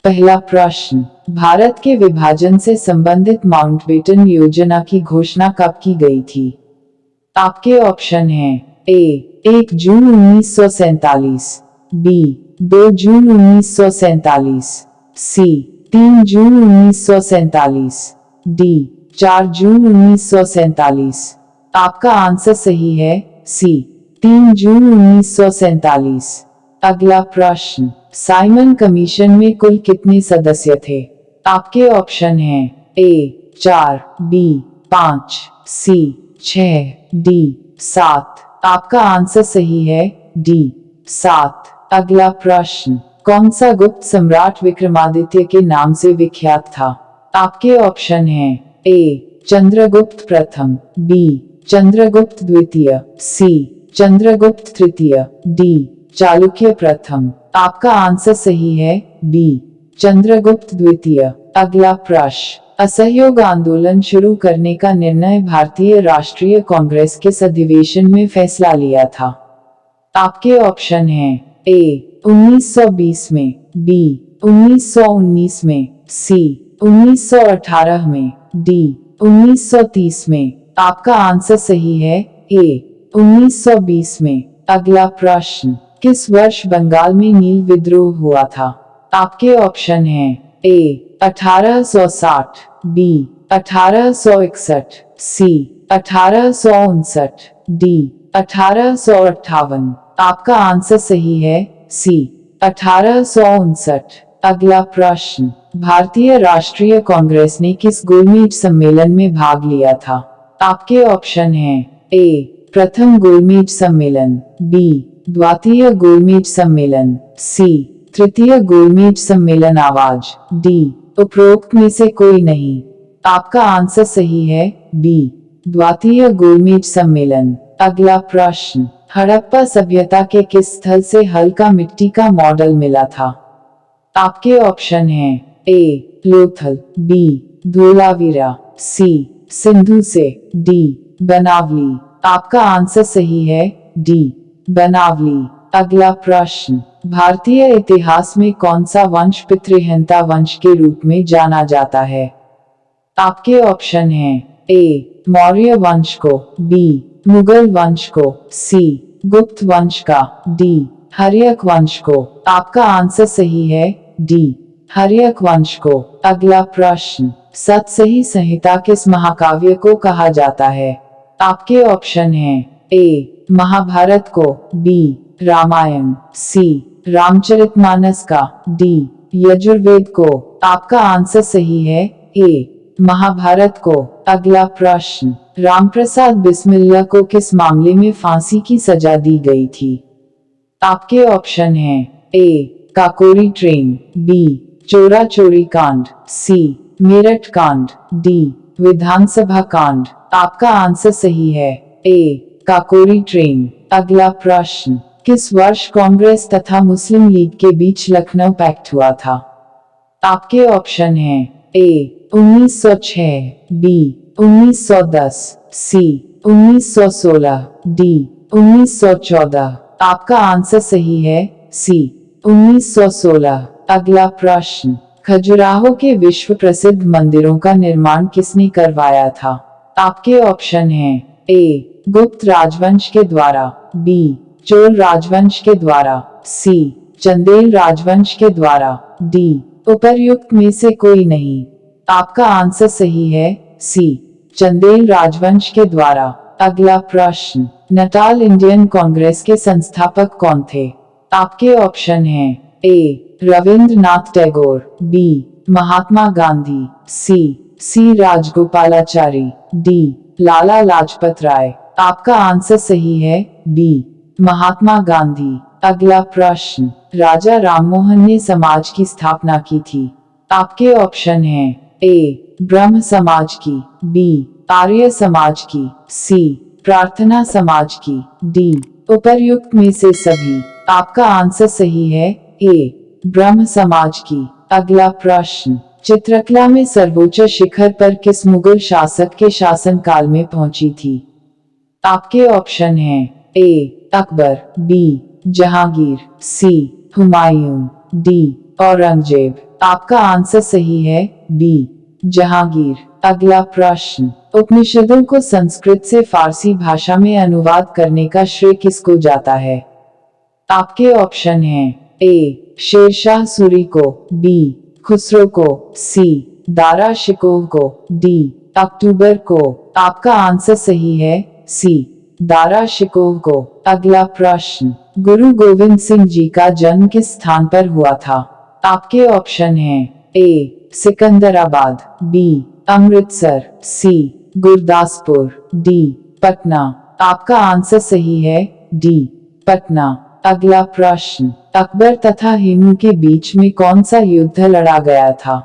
पहला प्रश्न, भारत के विभाजन से संबंधित माउंटबेटन योजना की घोषणा कब की गई थी? आपके ऑप्शन हैं ए 1 जून 1947, बी 2 जून 1947, सी 3 जून 1947, डी 4 जून 1947। आपका आंसर सही है सी 3 जून 1947। अगला प्रश्न, साइमन कमीशन में कुल कितने सदस्य थे? आपके ऑप्शन हैं ए 4, बी 5, सी 6, डी 7। आपका आंसर सही है डी 7। अगला प्रश्न, कौन सा गुप्त सम्राट विक्रमादित्य के नाम से विख्यात था? आपके ऑप्शन हैं ए चंद्रगुप्त प्रथम, बी चंद्रगुप्त द्वितीय, सी चंद्रगुप्त तृतीय, डी चालुक्य प्रथम। आपका आंसर सही है बी चंद्रगुप्त द्वितीय। अगला प्रश्न, असहयोग आंदोलन शुरू करने का निर्णय भारतीय राष्ट्रीय कांग्रेस के अधिवेशन में फैसला लिया था? आपके ऑप्शन हैं ए 1920 में, बी 1919 में, सी 1918 में, डी 1930 में। आपका आंसर सही है ए 1920 में। अगला प्रश्न, किस वर्ष बंगाल में नील विद्रोह हुआ था? आपके ऑप्शन हैं ए 1860, बी 1861, सी 1859, डी 1858। आपका आंसर सही है सी 1859। अगला प्रश्न, भारतीय राष्ट्रीय कांग्रेस ने किस गोलमेज सम्मेलन में भाग लिया था? आपके ऑप्शन हैं ए प्रथम गोलमेज सम्मेलन, बी द्वितीय गोलमेज सम्मेलन, सी तृतीय गोलमेज सम्मेलन आवाज, डी उपरोक्त में से कोई नहीं। आपका आंसर सही है बी द्वितीय गोलमेज सम्मेलन। अगला प्रश्न, हड़प्पा सभ्यता के किस स्थल से हल्का मिट्टी का मॉडल मिला था? आपके ऑप्शन हैं ए लोथल, बी धोलावीरा, सी सिंधु से, डी बनावली। आपका आंसर सही है डी बनावली। अगला प्रश्न, भारतीय इतिहास में कौन सा वंश पितृहंता वंश के रूप में जाना जाता है? आपके ऑप्शन हैं ए मौर्य वंश को, बी मुगल वंश को, सी गुप्त वंश का, डी हर्यक वंश को। आपका आंसर सही है डी हर्यक वंश को। अगला प्रश्न, सतसही संहिता किस महाकाव्य को कहा जाता है? आपके ऑप्शन हैं ए महाभारत को, बी रामायण, सी रामचरितमानस का, डी यजुर्वेद को। आपका आंसर सही है ए महाभारत को। अगला प्रश्न, रामप्रसाद बिस्मिल्ला को किस मामले में फांसी की सजा दी गई थी? आपके ऑप्शन हैं ए काकोरी ट्रेन, बी चोरा चोरी कांड, सी मेरठ कांड, डी विधानसभा कांड। आपका आंसर सही है ए काकोरी ट्रेन। अगला प्रश्न, किस वर्ष कांग्रेस तथा मुस्लिम लीग के बीच लखनऊ पैक्ट हुआ था? आपके ऑप्शन हैं ए 1906, बी 1910, सी 1916, डी 1914। आपका आंसर सही है सी 1916। अगला प्रश्न, खजुराहो के विश्व प्रसिद्ध मंदिरों का निर्माण किसने करवाया था? आपके ऑप्शन हैं ए गुप्त राजवंश के द्वारा, बी चोल राजवंश के द्वारा, सी चंदेल राजवंश के द्वारा, डी उपर्युक्त में से कोई नहीं। आपका आंसर सही है सी चंदेल राजवंश के द्वारा। अगला प्रश्न, नटाल इंडियन कांग्रेस के संस्थापक कौन थे? आपके ऑप्शन हैं ए रविंद्रनाथ टैगोर, बी महात्मा गांधी, सी राजगोपालाचारी, डी लाला लाजपत राय। आपका आंसर सही है बी महात्मा गांधी। अगला प्रश्न, राजा राममोहन ने समाज की स्थापना की थी? आपके ऑप्शन हैं ए ब्रह्म समाज की, बी आर्य समाज की, सी प्रार्थना समाज की, डी उपर्युक्त में से सभी। आपका आंसर सही है ए ब्रह्म समाज की। अगला प्रश्न, चित्रकला में सर्वोच्च शिखर पर किस मुगल शासक के शासनकाल में पहुंची थी? आपके ऑप्शन हैं ए अकबर, बी जहांगीर, सी हुमायूं, डी औरंगजेब। आपका आंसर सही है बी जहांगीर। अगला प्रश्न, उपनिषदों को संस्कृत से फारसी भाषा में अनुवाद करने का श्रेय किसको जाता है? आपके ऑप्शन हैं ए शेरशाह सूरी को, बी खुसरो को, सी दारा शिकोह को, डी अक्टूबर को। आपका आंसर सही है सी दारा शिकोह को। अगला प्रश्न, गुरु गोविंद सिंह जी का जन्म किस स्थान पर हुआ था? आपके ऑप्शन हैं ए सिकंदराबाद, बी अमृतसर, सी गुरदासपुर, डी पटना। आपका आंसर सही है डी पटना। अगला प्रश्न, अकबर तथा हेमू के बीच में कौन सा युद्ध लड़ा गया था?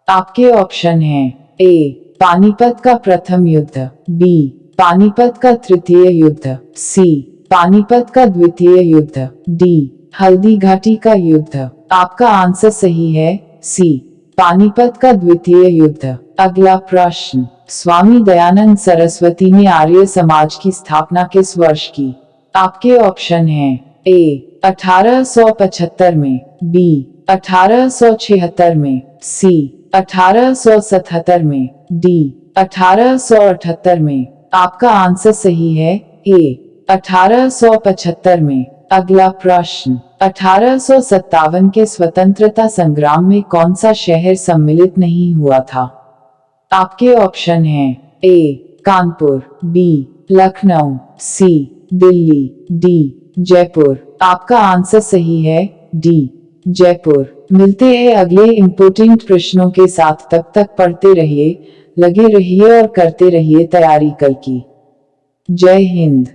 आपके ऑप्शन हैं ए पानीपत का प्रथम युद्ध, बी पानीपत का तृतीय युद्ध, सी पानीपत का द्वितीय युद्ध, डी हल्दी घाटी का युद्ध। आपका आंसर सही है सी पानीपत का द्वितीय युद्ध। अगला प्रश्न, स्वामी दयानंद सरस्वती ने आर्य समाज की स्थापना किस वर्ष की? आपके ऑप्शन हैं ए 1875 में, बी 1876 में, सी 1877 में, डी 1878 में। आपका आंसर सही है ए 1875 में। अगला प्रश्न, 1857 के स्वतंत्रता संग्राम में कौन सा शहर सम्मिलित नहीं हुआ था? आपके ऑप्शन हैं ए कानपुर, बी लखनऊ, सी दिल्ली, डी जयपुर। आपका आंसर सही है डी जयपुर। मिलते हैं अगले इम्पोर्टेंट प्रश्नों के साथ, तब तक पढ़ते रहिए, लगे रहिए और करते रहिए तैयारी कल की। जय हिंद।